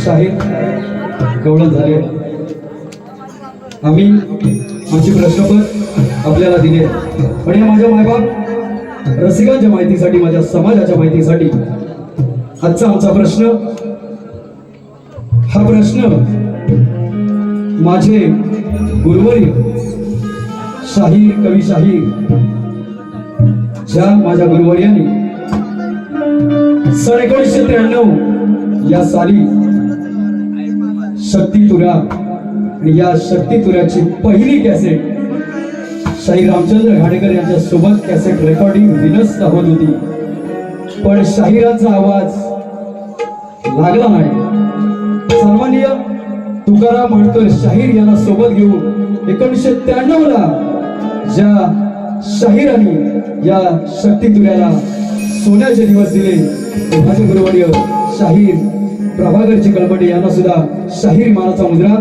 शाहीर गवळण झाले. आम्ही आमची प्रश्नपत्र आपल्याला दिले, पण या माझ्या मायबाप रसिकांच्या माहितीसाठी, माझ्या समाजाच्या माहितीसाठी आजचा आमचा प्रश्न, हा प्रश्न माझे गुरुवर्य शाहीर कवी शाहीर ज्या माझ्या गुरुवर्यांनी 1993 या साली शक्ती तुरा, आणि या शक्ती तुऱ्याची पहिली कॅसेट शाहीर रामचंद्र घाडेकर यांच्या सोबत कॅसेट रेकॉर्डिंग विनस होत होती, पण शाहिरांचा आवाज लागला नाही. सन्माननीय तुकाराम मांडकर शाहीर यांना सोबत घेऊन 1993 ला ज्या शाहिरांनी या शक्ती तुऱ्याला सोन्याचे दिवस दिले, माझे गुरुवर्य शाहीर प्रभाकरजी कळमटे यांना सुद्धा शाहीर मानाचा मुद्रा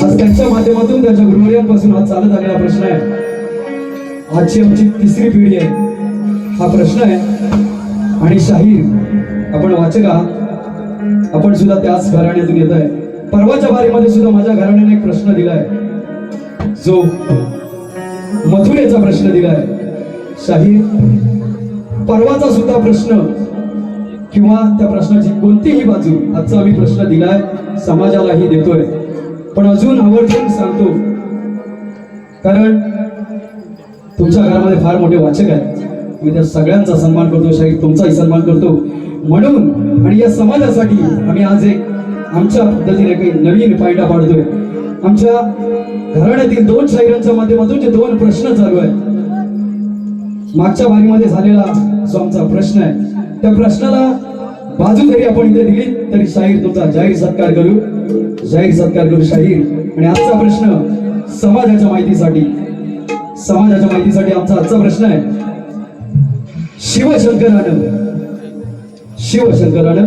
आज त्यांच्या माध्यमातून त्यांच्या गुरुवर्यांपासून हा चालत आलेला प्रश्न आहे. आजची आमची तिसरी पिढी आहे, हा प्रश्न आहे. आणि शाहीर आपण वाचक आहात, आपण सुद्धा त्याच घराण्यातून येत आहे. परवाच्या बारीमध्ये सुद्धा माझ्या घराण्याने एक प्रश्न दिलाय, जो मथुरेचा प्रश्न दिलाय. शाहीर परवाचा सुद्धा प्रश्न किंवा त्या प्रश्नाची कोणतीही बाजू आजचा आम्ही प्रश्न दिलाय, समाजालाही देतोय, पण अजून आवर्जून सांगतो, कारण तुमच्या घरामध्ये फार मोठे वाचक आहेत, मी त्या सगळ्यांचा सन्मान करतो, शाहीर तुमचाही सन्मान करतो म्हणून. आणि या समाजासाठी आम्ही आज एक आमच्या पद्धतीने काही नवीन पायंडा पाडतोय. आमच्या घराण्यातील 2 शाहिरांच्या माध्यमातून जे 2 प्रश्न चालू आहेत, मागच्या बारीमध्ये झालेला जो आमचा प्रश्न आहे, त्या प्रश्नाला बाजू जरी आपण इथे दिली तरी शाहीर तुमचा जाहीर सत्कार करू, जाहीर सत्कार करू शाहीर. आणि आजचा प्रश्न समाजाच्या माहितीसाठी, समाजाच्या माहितीसाठी आमचा आजचा प्रश्न आहे. शिवशंकरानं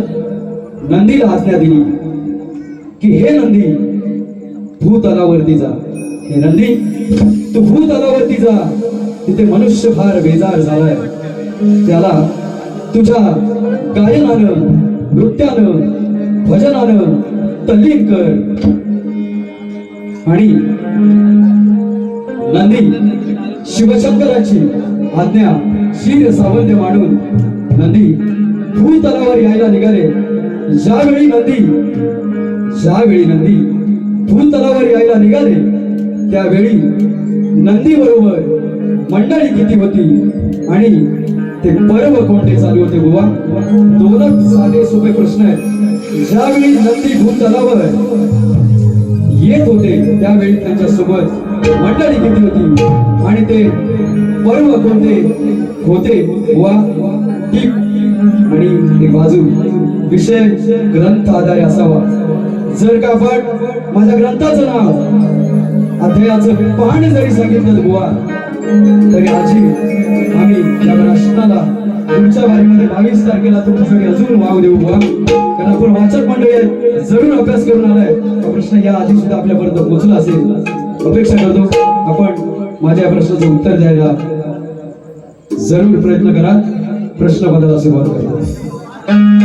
नंदीला आज्ञा दिली की हे नंदी भूतलावरती जा, हे नंदी तू भूतलावरती जा, तिथे मनुष्य फार बेजार झालाय, त्याला तुझ्या गायनानं, नृत्यानं, भजनानं तल्लीन कर. आणि नंदी शिवशंकराची आज्ञा क्षीर सावंत मांडून नंदी भूतलावर यायला निघाले. ज्यावेळी नंदी भूतलावर यायला निघाले, त्यावेळी नंदी बरोबर मंडळी किती होती आणि ते पर्व कोणते चालू होते बुवा? 2च साधे सोपे प्रश्न आहेत. ज्यावेळी नंदी भूतलावर येत होते, त्यावेळी त्यांच्या सोबत मंडळी किती होती आणि ते पर्व कोणते होते बुवा? आणि एक बाजू विषय ग्रंथ आधारे असावा. जर का आपण माझ्या ग्रंथाचं नाव, अध्यायाचं पान जरी सांगितलं बुवा, तरी आजी आम्ही या प्रश्नाला पुढच्या बारीमध्ये 22 तारखेला तुमच्यासाठी अजून वाव देऊ बुवा, कारण आपण वाचक मंडळी आहेत, जरूर अभ्यास करून आलाय. हा प्रश्न या आधी सुद्धा आपल्यापर्यंत पोहोचला असेल. अपेक्षा करतो आपण माझ्या प्रश्नाचं उत्तर द्यायला जरूर प्रयत्न करा. प्रश्न बदलायला सुरुवात करा.